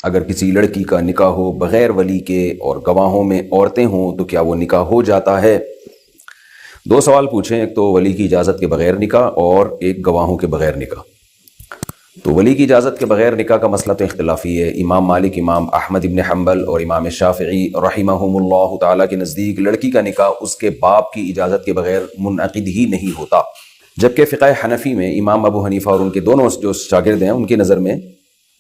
اگر کسی لڑکی کا نکاح ہو بغیر ولی کے اور گواہوں میں عورتیں ہوں تو کیا وہ نکاح ہو جاتا ہے؟ دو سوال پوچھیں، ایک تو ولی کی اجازت کے بغیر نکاح اور ایک گواہوں کے بغیر نکاح۔ تو ولی کی اجازت کے بغیر نکاح کا مسئلہ تو اختلافی ہے۔ امام مالک، امام احمد ابن حنبل اور امام شافعی رحمہم اللہ تعالیٰ کے نزدیک لڑکی کا نکاح اس کے باپ کی اجازت کے بغیر منعقد ہی نہیں ہوتا، جبکہ فقہ حنفی میں امام ابو حنیفہ اور ان کے دونوں جو شاگرد ہیں ان کی نظر میں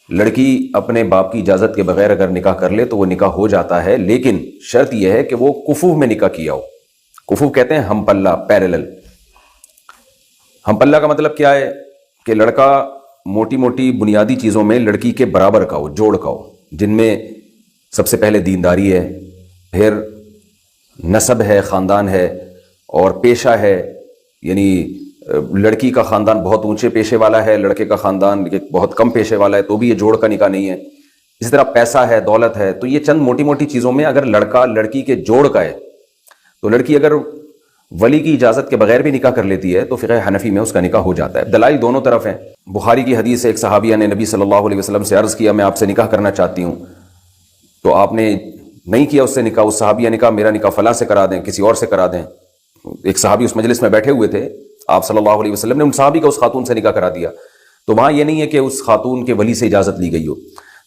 لڑکی اپنے باپ کی اجازت کے بغیر اگر نکاح کر لے تو وہ نکاح ہو جاتا ہے، لیکن شرط یہ ہے کہ وہ کفو میں نکاح کیا ہو۔ کفو کہتے ہیں ہم پلہ، پیرلل۔ ہم پلہ کا مطلب کیا ہے کہ لڑکا موٹی موٹی بنیادی چیزوں میں لڑکی کے برابر کا ہو، جوڑ کا ہو، جن میں سب سے پہلے دینداری ہے، پھر نسب ہے، خاندان ہے، اور پیشہ ہے، یعنی لڑکی کا خاندان بہت اونچے پیشے والا ہے، لڑکے کا خاندان بہت کم پیشے والا ہے، تو بھی یہ جوڑ کا نکاح نہیں ہے۔ اسی طرح پیسہ ہے، دولت ہے، تو یہ چند موٹی موٹی چیزوں میں اگر لڑکا لڑکی کے جوڑ کا ہے تو لڑکی اگر ولی کی اجازت کے بغیر بھی نکاح کر لیتی ہے تو فقہ حنفی میں اس کا نکاح ہو جاتا ہے۔ دلائل دونوں طرف ہیں۔ بخاری کی حدیث ہے، ایک صحابیہ نے نبی صلی اللہ علیہ وسلم سے عرض کیا میں آپ سے نکاح کرنا چاہتی ہوں، تو آپ نے نہیں کیا اس سے نکاح۔ اس صحابیہ نے کہا میرا نکاح فلاں سے کرا دیں، کسی اور سے کرا دیں۔ ایک صحابی اس مجلس میں بیٹھے ہوئے تھے، آپ صلی اللہ علیہ وسلم نے ان صحابی کا اس خاتون سے نکاح کرا دیا، تو وہاں یہ نہیں ہے کہ اس خاتون کے ولی سے اجازت لی گئی ہو۔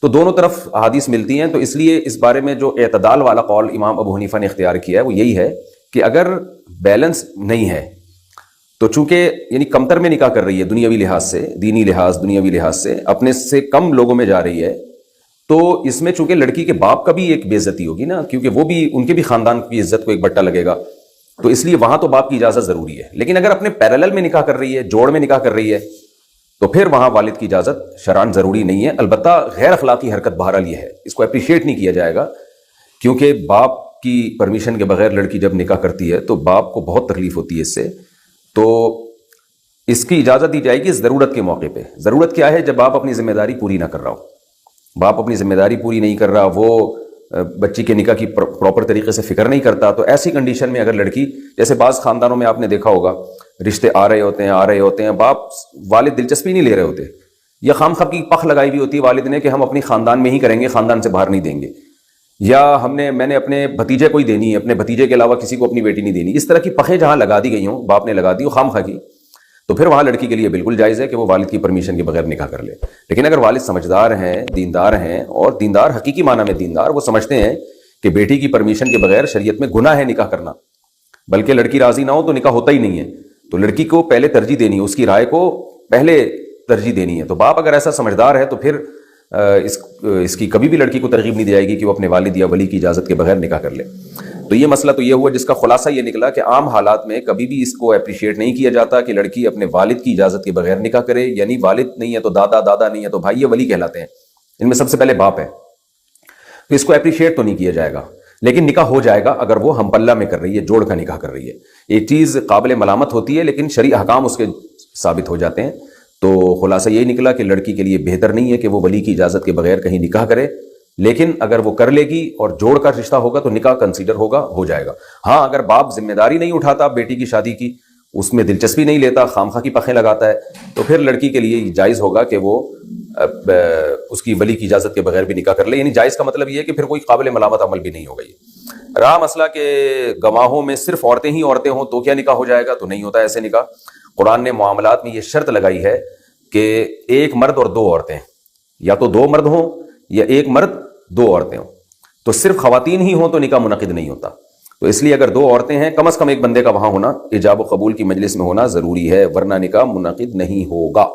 تو دونوں طرف احادیث ملتی ہیں، تو اس لیے اس بارے میں جو اعتدال والا قول امام ابو حنیفہ نے اختیار کیا ہے وہ یہی ہے کہ اگر بیلنس نہیں ہے تو چونکہ یعنی کمتر میں نکاح کر رہی ہے دنیاوی لحاظ سے، دینی لحاظ، دنیاوی لحاظ سے اپنے سے کم لوگوں میں جا رہی ہے، تو اس میں چونکہ لڑکی کے باپ کا بھی ایک بے عزتی ہوگی نا، کیونکہ وہ بھی ان کے بھی خاندان کی عزت کو ایک بٹا لگے گا، تو اس لیے وہاں تو باپ کی اجازت ضروری ہے۔ لیکن اگر اپنے پیرالل میں نکاح کر رہی ہے، جوڑ میں نکاح کر رہی ہے، تو پھر وہاں والد کی اجازت شرعاً ضروری نہیں ہے۔ البتہ غیر اخلاقی حرکت بہرحال یہ ہے، اس کو اپریشیٹ نہیں کیا جائے گا، کیونکہ باپ کی پرمیشن کے بغیر لڑکی جب نکاح کرتی ہے تو باپ کو بہت تکلیف ہوتی ہے اس سے، تو اس کی اجازت دی جائے گی ضرورت کے موقع پہ۔ ضرورت کیا ہے؟ جب باپ اپنی ذمہ داری پوری نہ کر رہا ہو، باپ اپنی ذمہ داری پوری نہیں کر رہا، وہ بچی کے نکاح کی پراپر طریقے سے فکر نہیں کرتا، تو ایسی کنڈیشن میں اگر لڑکی، جیسے بعض خاندانوں میں آپ نے دیکھا ہوگا رشتے آ رہے ہوتے ہیں، باپ والد دلچسپی نہیں لے رہے ہوتے، یا خام خواہ کی پخ لگائی ہوئی ہوتی ہے والد نے کہ ہم اپنی خاندان میں ہی کریں گے، خاندان سے باہر نہیں دیں گے، یا میں نے اپنے بھتیجے کو ہی دینی ہے، اپنے بھتیجے کے علاوہ کسی کو اپنی بیٹی نہیں دینی۔ اس طرح کی پخیں جہاں لگا دی گئی ہوں، باپ نے لگا دی ہو خام خواہ کی، تو پھر وہاں لڑکی کے لیے بالکل جائز ہے کہ وہ والد کی پرمیشن کے بغیر نکاح کر لے۔ لیکن اگر والد سمجھدار ہیں، دیندار ہیں، اور دیندار حقیقی معنی میں دیندار، وہ سمجھتے ہیں کہ بیٹی کی پرمیشن کے بغیر شریعت میں گناہ ہے نکاح کرنا، بلکہ لڑکی راضی نہ ہو تو نکاح ہوتا ہی نہیں ہے، تو لڑکی کو پہلے ترجیح دینی ہے، اس کی رائے کو پہلے ترجیح دینی ہے۔ تو باپ اگر ایسا سمجھدار ہے تو پھر اس کی کبھی بھی لڑکی کو ترغیب نہیں دی جائے گی کہ وہ اپنے والد یا ولی کی اجازت کے بغیر نکاح کر لے۔ تو یہ مسئلہ تو یہ ہوا جس کا خلاصہ یہ نکلا کہ عام حالات میں کبھی بھی اس کو اپریشیٹ نہیں کیا جاتا کہ لڑکی اپنے والد کی اجازت کے بغیر نکاح کرے، یعنی والد نہیں ہے تو دادا، دادا نہیں ہے تو بھائی، یہ ولی کہلاتے ہیں، ان میں سب سے پہلے باپ ہے، تو اس کو اپریشیٹ تو نہیں کیا جائے گا، لیکن نکاح ہو جائے گا اگر وہ ہم پلہ میں کر رہی ہے، جوڑ کا نکاح کر رہی ہے۔ ایک چیز قابل ملامت ہوتی ہے لیکن شرعی احکام اس کے ثابت ہو جاتے ہیں۔ تو خلاصہ یہی نکلا کہ لڑکی کے لیے بہتر نہیں ہے کہ وہ ولی کی اجازت کے بغیر کہیں نکاح کرے، لیکن اگر وہ کر لے گی اور جوڑ کا رشتہ ہوگا تو نکاح کنسیڈر ہوگا، ہو جائے گا۔ ہاں اگر باپ ذمہ داری نہیں اٹھاتا بیٹی کی شادی کی، اس میں دلچسپی نہیں لیتا، خام خواہ کی پخیں لگاتا ہے، تو پھر لڑکی کے لیے جائز ہوگا کہ وہ اس کی ولی کی اجازت کے بغیر بھی نکاح کر لے۔ یعنی جائز کا مطلب یہ ہے کہ پھر کوئی قابل ملامت عمل بھی نہیں ہوگا۔ یہ رہا مسئلہ کہ گواہوں میں صرف عورتیں ہی عورتیں ہوں تو کیا نکاح ہو جائے گا؟ تو نہیں ہوتا ایسے نکاح۔ قرآن نے معاملات میں یہ شرط لگائی ہے کہ ایک مرد اور دو عورتیں، یا تو دو مرد ہوں یا ایک مرد دو عورتیں ہوں، تو صرف خواتین ہی ہوں تو نکاح منعقد نہیں ہوتا۔ تو اس لیے اگر دو عورتیں ہیں، کم از کم ایک بندے کا وہاں ہونا، ایجاب و قبول کی مجلس میں ہونا ضروری ہے، ورنہ نکاح منعقد نہیں ہوگا۔